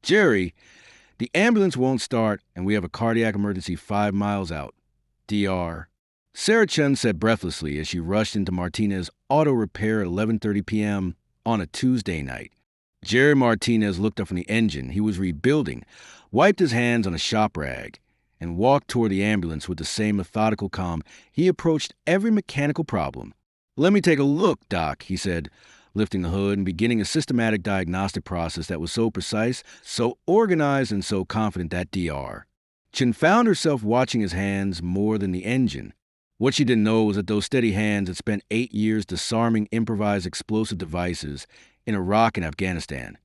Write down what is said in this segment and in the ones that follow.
Jerry, the ambulance won't start and we have a cardiac emergency 5 miles out. DR. Sarah Chen said breathlessly as she rushed into Martinez's auto repair at 11:30 p.m. on a Tuesday night. Jerry Martinez looked up from the engine he was rebuilding, wiped his hands on a shop rag, and walked toward the ambulance with the same methodical calm he approached every mechanical problem. "Let me take a look, Doc," he said, lifting the hood and beginning a systematic diagnostic process that was so precise, so organized, and so confident that DR. Chen found herself watching his hands more than the engine. What she didn't know was that those steady hands had spent 8 years disarming improvised explosive devices in Iraq and Afghanistan,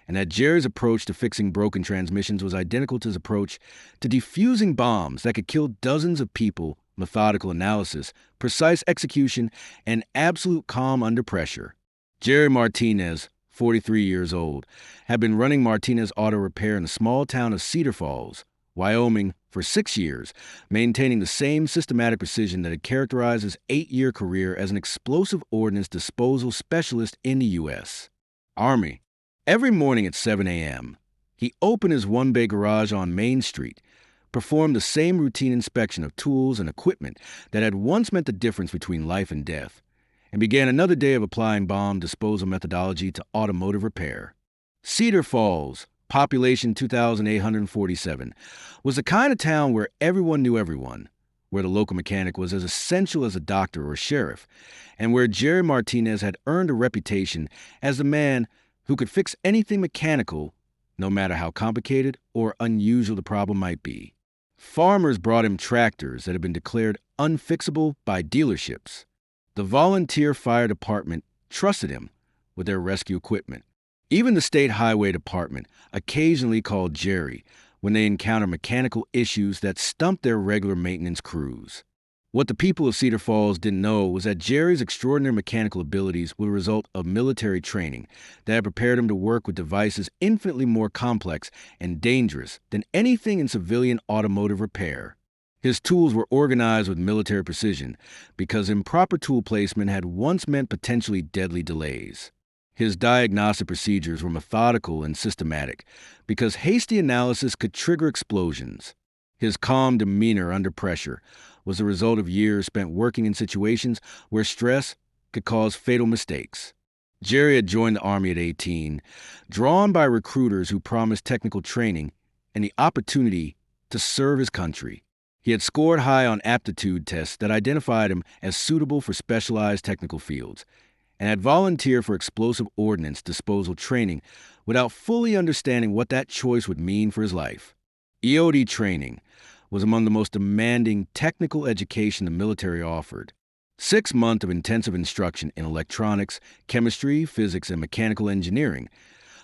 and that Jerry's approach to fixing broken transmissions was identical to his approach to defusing bombs that could kill dozens of people. Methodical analysis, precise execution, and absolute calm under pressure. Jerry Martinez, 43 years old, had been running Martinez Auto Repair in the small town of Cedar Falls, Wyoming, for 6 years, maintaining the same systematic precision that had characterized his 8-year career as an explosive ordnance disposal specialist in the U.S. Army. Every morning at 7 a.m., he opened his one-bay garage on Main Street, performed the same routine inspection of tools and equipment that had once meant the difference between life and death, and began another day of applying bomb disposal methodology to automotive repair. Cedar Falls, population 2,847, was the kind of town where everyone knew everyone, where the local mechanic was as essential as a doctor or sheriff, and where Jerry Martinez had earned a reputation as the man who could fix anything mechanical, no matter how complicated or unusual the problem might be. Farmers brought him tractors that had been declared unfixable by dealerships. The volunteer fire department trusted him with their rescue equipment. Even the state highway department occasionally called Jerry when they encountered mechanical issues that stumped their regular maintenance crews. What the people of Cedar Falls didn't know was that Jerry's extraordinary mechanical abilities were a result of military training that had prepared him to work with devices infinitely more complex and dangerous than anything in civilian automotive repair. His tools were organized with military precision because improper tool placement had once meant potentially deadly delays. His diagnostic procedures were methodical and systematic because hasty analysis could trigger explosions. His calm demeanor under pressure was the result of years spent working in situations where stress could cause fatal mistakes. Jerry had joined the Army at 18, drawn by recruiters who promised technical training and the opportunity to serve his country. He had scored high on aptitude tests that identified him as suitable for specialized technical fields, and had volunteered for explosive ordnance disposal training without fully understanding what that choice would mean for his life. EOD training was among the most demanding technical education the military offered. 6 months of intensive instruction in electronics, chemistry, physics, and mechanical engineering,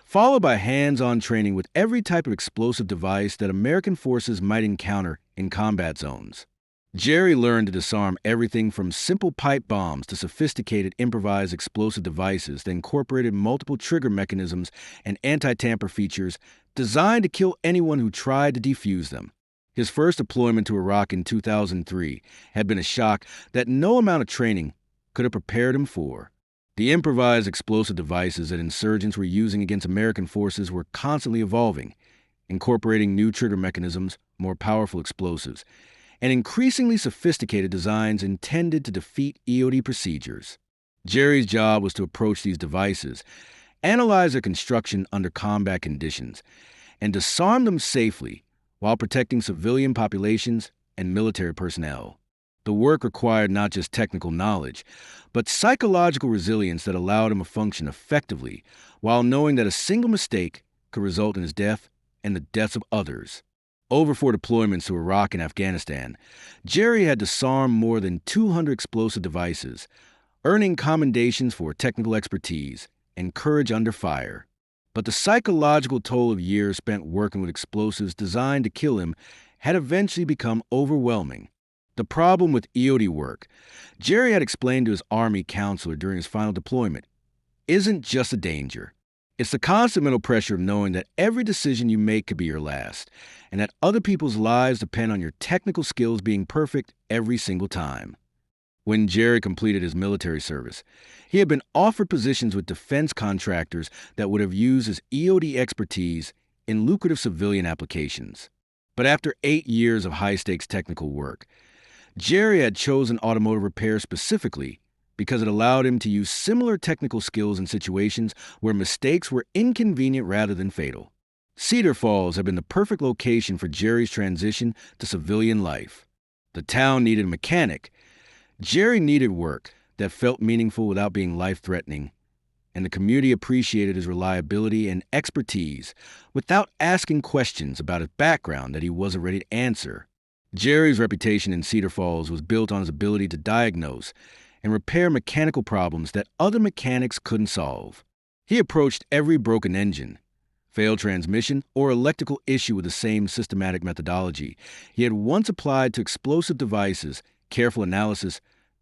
followed by hands-on training with every type of explosive device that American forces might encounter in combat zones. Jerry learned to disarm everything from simple pipe bombs to sophisticated improvised explosive devices that incorporated multiple trigger mechanisms and anti-tamper features designed to kill anyone who tried to defuse them. His first deployment to Iraq in 2003 had been a shock that no amount of training could have prepared him for. The improvised explosive devices that insurgents were using against American forces were constantly evolving, incorporating new trigger mechanisms, more powerful explosives, and increasingly sophisticated designs intended to defeat EOD procedures. Jerry's job was to approach these devices, analyze their construction under combat conditions, and disarm them safely while protecting civilian populations and military personnel. The work required not just technical knowledge, but psychological resilience that allowed him to function effectively while knowing that a single mistake could result in his death and the deaths of others. Over 4 deployments to Iraq and Afghanistan, Jerry had disarmed more than 200 explosive devices, earning commendations for technical expertise and courage under fire. But the psychological toll of years spent working with explosives designed to kill him had eventually become overwhelming. The problem with EOD work, Jerry had explained to his Army counselor during his final deployment, isn't just a danger. It's the constant mental pressure of knowing that every decision you make could be your last, and that other people's lives depend on your technical skills being perfect every single time. When Jerry completed his military service, he had been offered positions with defense contractors that would have used his EOD expertise in lucrative civilian applications. But after 8 years of high-stakes technical work, Jerry had chosen automotive repair specifically because it allowed him to use similar technical skills in situations where mistakes were inconvenient rather than fatal. Cedar Falls had been the perfect location for Jerry's transition to civilian life. The town needed a mechanic. Jerry needed work that felt meaningful without being life-threatening, and the community appreciated his reliability and expertise without asking questions about his background that he wasn't ready to answer. Jerry's reputation in Cedar Falls was built on his ability to diagnose and repair mechanical problems that other mechanics couldn't solve. He approached every broken engine, failed transmission, or electrical issue with the same systematic methodology he had once applied to explosive devices: careful analysis,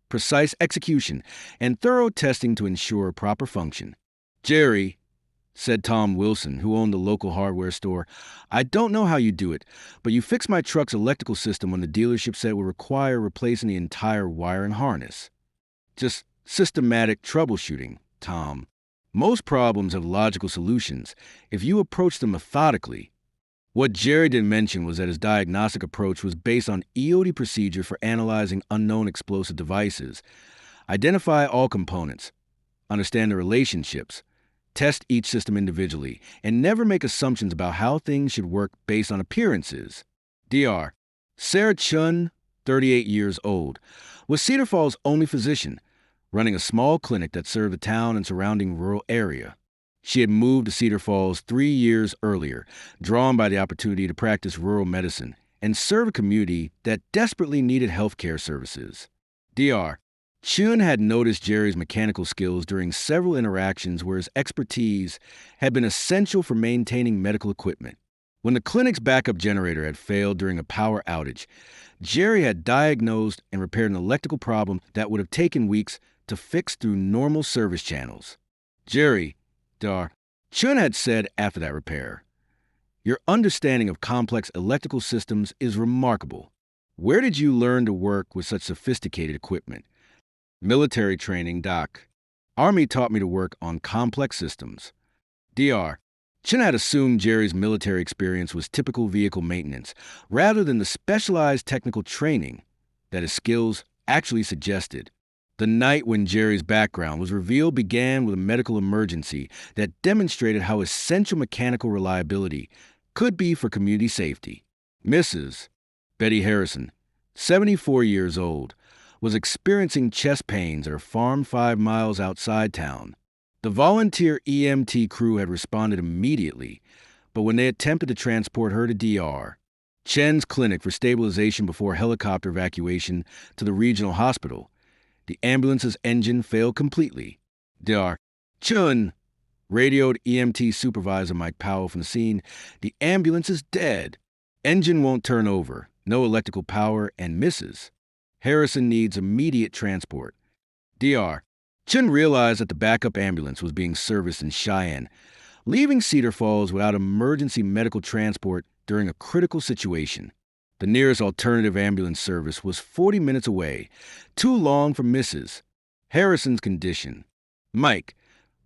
precise execution, and thorough testing to ensure proper function. "Jerry," said Tom Wilson, who owned the local hardware store, "I don't know how you do it, but you fixed my truck's electrical system when the dealership said it would require replacing the entire wire and harness." "Just systematic troubleshooting, Tom. Most problems have logical solutions if you approach them methodically." What Jerry didn't mention was that his diagnostic approach was based on EOD procedure for analyzing unknown explosive devices. Identify all components, understand the relationships, test each system individually, and never make assumptions about how things should work based on appearances. Dr. Sarah Chen, 38 years old, was Cedar Falls' only physician, running a small clinic that served the town and surrounding rural area. She had moved to Cedar Falls 3 years earlier, drawn by the opportunity to practice rural medicine and serve a community that desperately needed healthcare services. Dr. Chen had noticed Jerry's mechanical skills during several interactions where his expertise had been essential for maintaining medical equipment. When the clinic's backup generator had failed during a power outage, Jerry had diagnosed and repaired an electrical problem that would have taken weeks to fix through normal service channels. "Jerry," Chen had said after that repair, "your understanding of complex electrical systems is remarkable. Where did you learn to work with such sophisticated equipment?" "Military training, Doc. Army taught me to work on complex systems." Dr. Chen had assumed Jerry's military experience was typical vehicle maintenance, rather than the specialized technical training that his skills actually suggested. The night when Jerry's background was revealed began with a medical emergency that demonstrated how essential mechanical reliability could be for community safety. Mrs. Betty Harrison, 74 years old, was experiencing chest pains at her farm 5 miles outside town. The volunteer EMT crew had responded immediately, but when they attempted to transport her to Dr. Chen's clinic for stabilization before helicopter evacuation to the regional hospital, the ambulance's engine failed completely. Dr. Chen radioed EMT supervisor Mike Powell from the scene. "The ambulance is dead. Engine won't turn over. No electrical power, and misses. Harrison needs immediate transport." Dr. Chen realized that the backup ambulance was being serviced in Cheyenne, leaving Cedar Falls without emergency medical transport during a critical situation. The nearest alternative ambulance service was 40 minutes away, too long for Mrs. Harrison's condition. "Mike,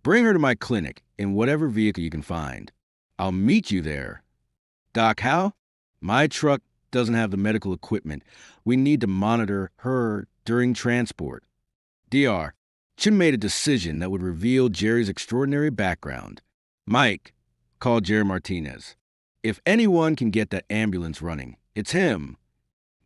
bring her to my clinic in whatever vehicle you can find. I'll meet you there." "Doc, how?" "My truck doesn't have the medical equipment. We need to monitor her during transport." Dr. Chen made a decision that would reveal Jerry's extraordinary background. "Mike," called Jerry Martinez, "if anyone can get that ambulance running, it's him."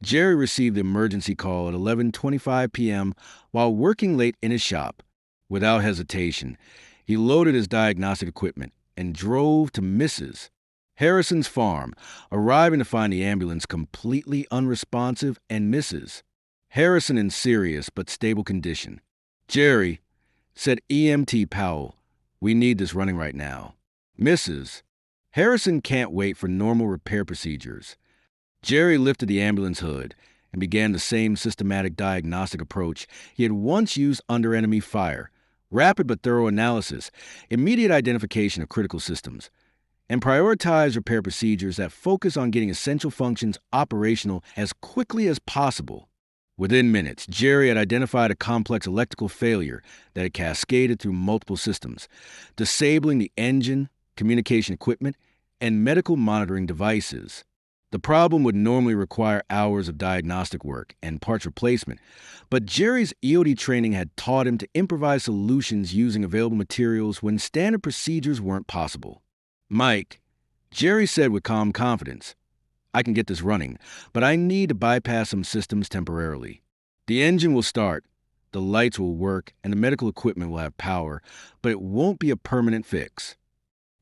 Jerry received the emergency call at 11:25 p.m. while working late in his shop. Without hesitation, he loaded his diagnostic equipment and drove to Mrs. Harrison's farm, arriving to find the ambulance completely unresponsive and Mrs. Harrison in serious but stable condition. "Jerry," said EMT Powell, "we need this running right now. Mrs. Harrison can't wait for normal repair procedures." Jerry lifted the ambulance hood and began the same systematic diagnostic approach he had once used under enemy fire: rapid but thorough analysis, immediate identification of critical systems, and prioritize repair procedures that focus on getting essential functions operational as quickly as possible. Within minutes, Jerry had identified a complex electrical failure that had cascaded through multiple systems, disabling the engine, communication equipment, and medical monitoring devices. The problem would normally require hours of diagnostic work and parts replacement, but Jerry's EOD training had taught him to improvise solutions using available materials when standard procedures weren't possible. "Mike," Jerry said with calm confidence, "I can get this running, but I need to bypass some systems temporarily. The engine will start, the lights will work, and the medical equipment will have power, but it won't be a permanent fix."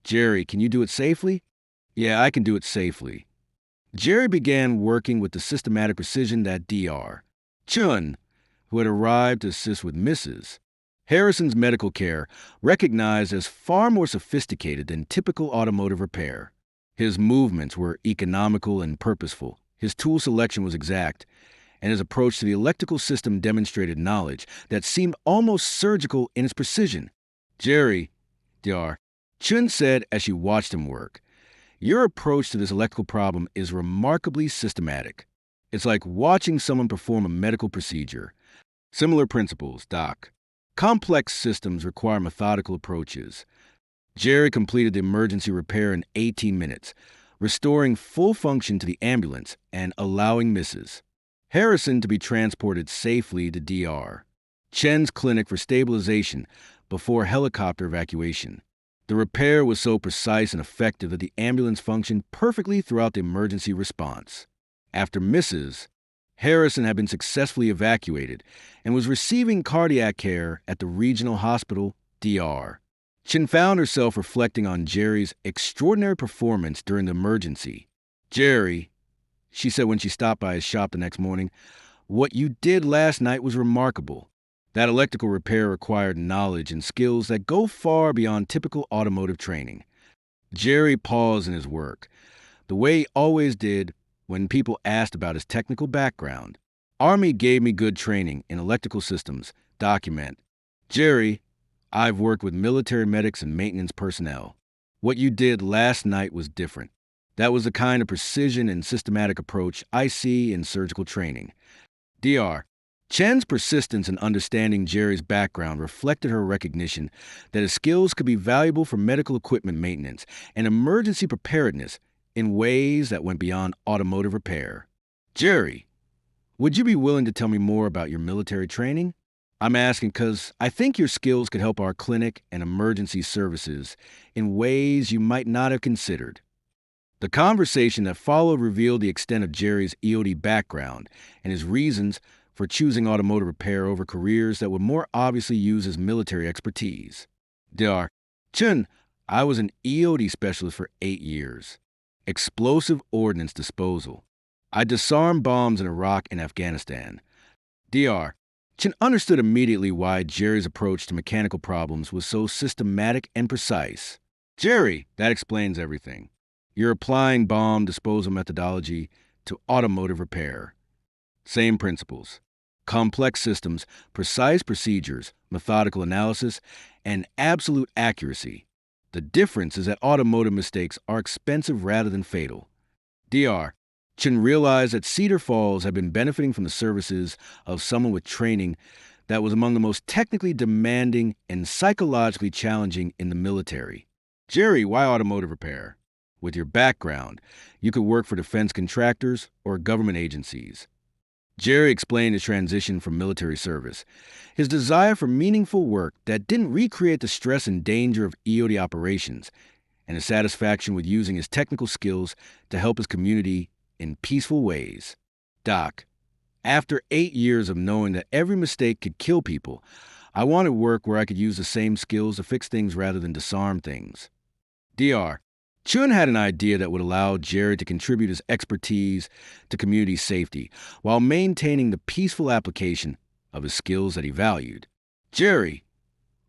"Jerry, can you do it safely?" "Yeah, I can do it safely." Jerry began working with the systematic precision that Dr. Chen, who had arrived to assist with Mrs. Harrison's medical care, recognized as far more sophisticated than typical automotive repair. His movements were economical and purposeful, his tool selection was exact, and his approach to the electrical system demonstrated knowledge that seemed almost surgical in its precision. "Jerry," Dr. Chen said as she watched him work, "your approach to this electrical problem is remarkably systematic. It's like watching someone perform a medical procedure. Similar principles, Doc. Complex systems require methodical approaches." Jerry completed the emergency repair in 18 minutes, restoring full function to the ambulance and allowing Mrs. Harrison to be transported safely to Dr. Chen's clinic for stabilization before helicopter evacuation. The repair was so precise and effective that the ambulance functioned perfectly throughout the emergency response. After Mrs. Harrison had been successfully evacuated and was receiving cardiac care at the regional hospital, Dr. Chen found herself reflecting on Jerry's extraordinary performance during the emergency. "Jerry," she said when she stopped by his shop the next morning, "what you did last night was remarkable. That electrical repair required knowledge and skills that go far beyond typical automotive training." Jerry paused in his work, the way he always did when people asked about his technical background. "Army gave me good training in electrical systems. Document. Jerry, I've worked with military medics and maintenance personnel. What you did last night was different. That was the kind of precision and systematic approach I see in surgical training." Dr. Chen's persistence in understanding Jerry's background reflected her recognition that his skills could be valuable for medical equipment maintenance and emergency preparedness in ways that went beyond automotive repair. "Jerry, would you be willing to tell me more about your military training? I'm asking because I think your skills could help our clinic and emergency services in ways you might not have considered." The conversation that followed revealed the extent of Jerry's EOD background and his reasons for choosing automotive repair over careers that would more obviously use his military expertise. Dr. Chen, I was an EOD specialist for 8 years. Explosive ordnance disposal. I disarmed bombs in Iraq and Afghanistan. Dr. Chen understood immediately why Jerry's approach to mechanical problems was so systematic and precise. "Jerry, that explains everything. You're applying bomb disposal methodology to automotive repair. Same principles. Complex systems, precise procedures, methodical analysis, and absolute accuracy. The difference is that automotive mistakes are expensive rather than fatal." Dr. Chen realized that Cedar Falls had been benefiting from the services of someone with training that was among the most technically demanding and psychologically challenging in the military. "Jerry, why automotive repair? With your background, you could work for defense contractors or government agencies." Jerry explained his transition from military service, his desire for meaningful work that didn't recreate the stress and danger of EOD operations, and his satisfaction with using his technical skills to help his community in peaceful ways. "Doc, after 8 years of knowing that every mistake could kill people, I wanted work where I could use the same skills to fix things rather than disarm things." Dr. Chen had an idea that would allow Jerry to contribute his expertise to community safety while maintaining the peaceful application of his skills that he valued. "Jerry,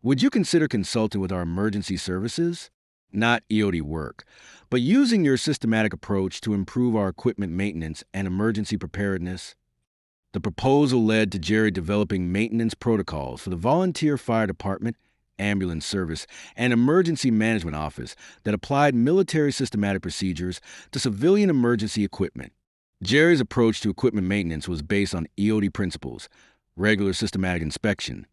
would you consider consulting with our emergency services? Not EOD work, but using your systematic approach to improve our equipment maintenance and emergency preparedness." The proposal led to Jerry developing maintenance protocols for the volunteer fire department, ambulance service, and emergency management office that applied military systematic procedures to civilian emergency equipment. Jerry's approach to equipment maintenance was based on EOD principles: regular systematic inspection,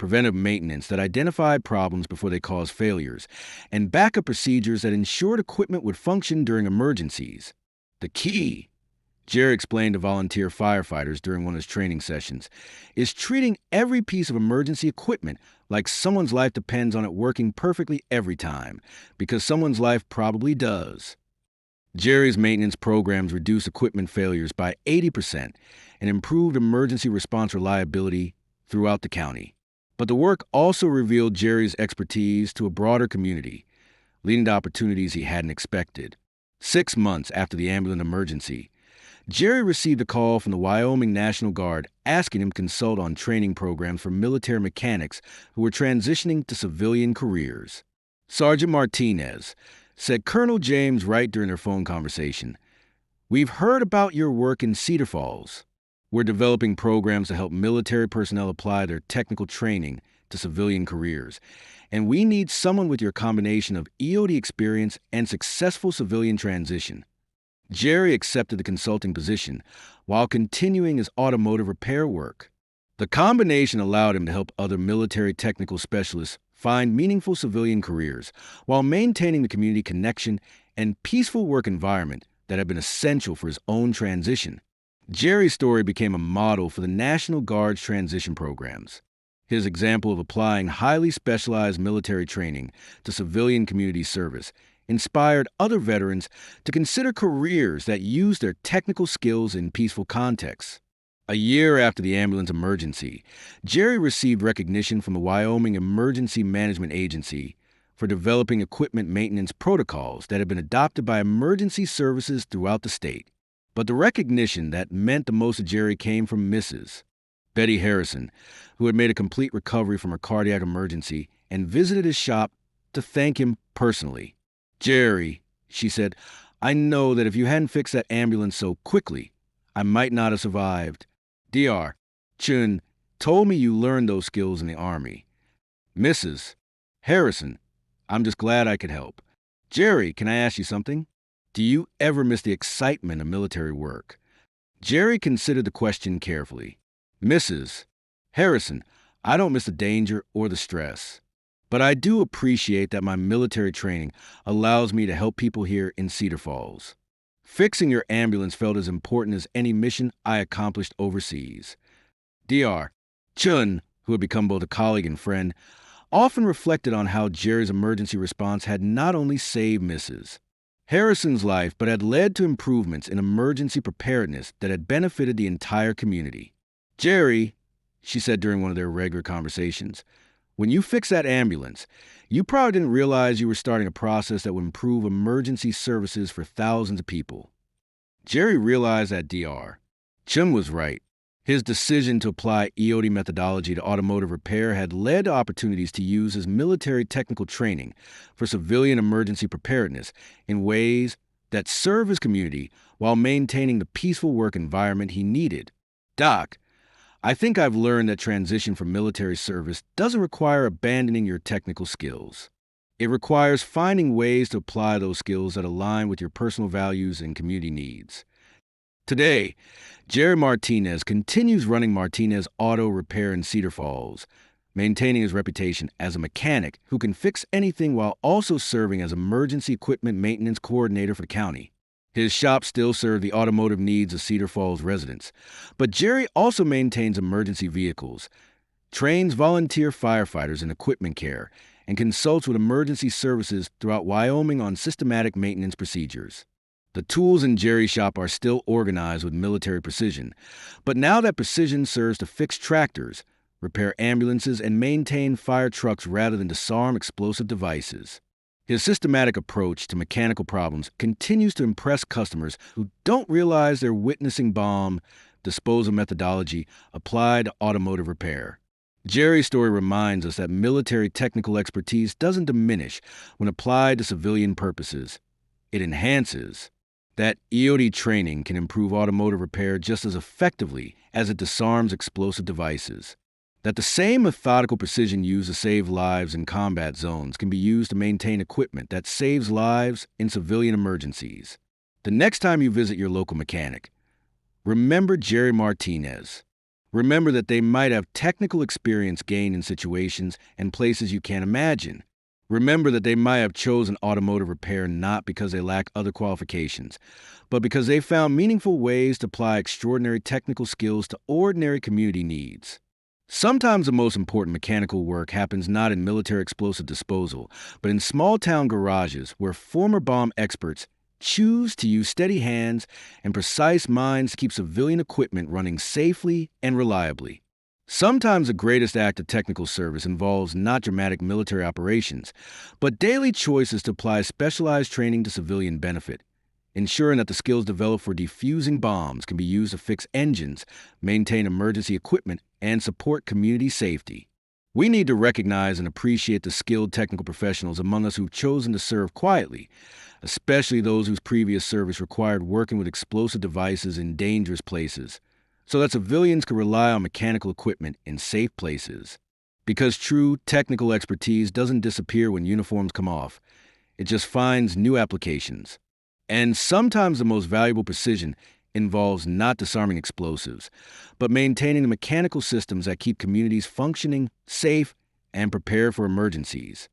preventive maintenance that identified problems before they caused failures, and backup procedures that ensured equipment would function during emergencies. The key, Jerry explained to volunteer firefighters during one of his training sessions, is treating every piece of emergency equipment like someone's life depends on it working perfectly every time, because someone's life probably does. Jerry's maintenance programs reduced equipment failures by 80% and improved emergency response reliability throughout the county. But the work also revealed Jerry's expertise to a broader community, leading to opportunities he hadn't expected. 6 months after the ambulance emergency, Jerry received a call from the Wyoming National Guard asking him to consult on training programs for military mechanics who were transitioning to civilian careers. Sergeant Martinez said Colonel James Wright during their phone conversation, "We've heard about your work in Cedar Falls. We're developing programs to help military personnel apply their technical training to civilian careers, and we need someone with your combination of EOD experience and successful civilian transition." Jerry accepted the consulting position while continuing his automotive repair work. The combination allowed him to help other military technical specialists find meaningful civilian careers while maintaining the community connection and peaceful work environment that had been essential for his own transition. Jerry's story became a model for the National Guard's transition programs. His example of applying highly specialized military training to civilian community service inspired other veterans to consider careers that use their technical skills in peaceful contexts. A year after the ambulance emergency, Jerry received recognition from the Wyoming Emergency Management Agency for developing equipment maintenance protocols that had been adopted by emergency services throughout the state. But the recognition that meant the most to Jerry came from Mrs. Betty Harrison, who had made a complete recovery from her cardiac emergency and visited his shop to thank him personally. "Jerry," she said, "I know that if you hadn't fixed that ambulance so quickly, I might not have survived. Dr. Chen told me you learned those skills in the Army. Mrs. Harrison, I'm just glad I could help. Jerry, can I ask you something? Do you ever miss the excitement of military work?" Jerry considered the question carefully. "Mrs. Harrison, I don't miss the danger or the stress. But I do appreciate that my military training allows me to help people here in Cedar Falls. Fixing your ambulance felt as important as any mission I accomplished overseas." Dr. Chen, who had become both a colleague and friend, often reflected on how Jerry's emergency response had not only saved Mrs. Harrison's life, but had led to improvements in emergency preparedness that had benefited the entire community. "Jerry," she said during one of their regular conversations, "when you fixed that ambulance, you probably didn't realize you were starting a process that would improve emergency services for thousands of people." Jerry realized that Dr. Chen was right. His decision to apply EOD methodology to automotive repair had led to opportunities to use his military technical training for civilian emergency preparedness in ways that serve his community while maintaining the peaceful work environment he needed. "Doc, I think I've learned that transition from military service doesn't require abandoning your technical skills. It requires finding ways to apply those skills that align with your personal values and community needs." Today, Jerry Martinez continues running Martinez Auto Repair in Cedar Falls, maintaining his reputation as a mechanic who can fix anything while also serving as emergency equipment maintenance coordinator for the county. His shop still serves the automotive needs of Cedar Falls residents, but Jerry also maintains emergency vehicles, trains volunteer firefighters in equipment care, and consults with emergency services throughout Wyoming on systematic maintenance procedures. The tools in Jerry's shop are still organized with military precision, but now that precision serves to fix tractors, repair ambulances, and maintain fire trucks rather than disarm explosive devices. His systematic approach to mechanical problems continues to impress customers who don't realize they're witnessing bomb disposal methodology applied to automotive repair. Jerry's story reminds us that military technical expertise doesn't diminish when applied to civilian purposes. It enhances. That EOD training can improve automotive repair just as effectively as it disarms explosive devices. That the same methodical precision used to save lives in combat zones can be used to maintain equipment that saves lives in civilian emergencies. The next time you visit your local mechanic, remember Jerry Martinez. Remember that they might have technical experience gained in situations and places you can't imagine. Remember that they might have chosen automotive repair not because they lack other qualifications, but because they found meaningful ways to apply extraordinary technical skills to ordinary community needs. Sometimes the most important mechanical work happens not in military explosive disposal, but in small-town garages where former bomb experts choose to use steady hands and precise minds to keep civilian equipment running safely and reliably. Sometimes the greatest act of technical service involves not dramatic military operations, but daily choices to apply specialized training to civilian benefit, ensuring that the skills developed for defusing bombs can be used to fix engines, maintain emergency equipment, and support community safety. We need to recognize and appreciate the skilled technical professionals among us who've chosen to serve quietly, especially those whose previous service required working with explosive devices in dangerous places, so that civilians can rely on mechanical equipment in safe places. Because true technical expertise doesn't disappear when uniforms come off, it just finds new applications. And sometimes the most valuable precision involves not disarming explosives, but maintaining the mechanical systems that keep communities functioning, safe, and prepared for emergencies.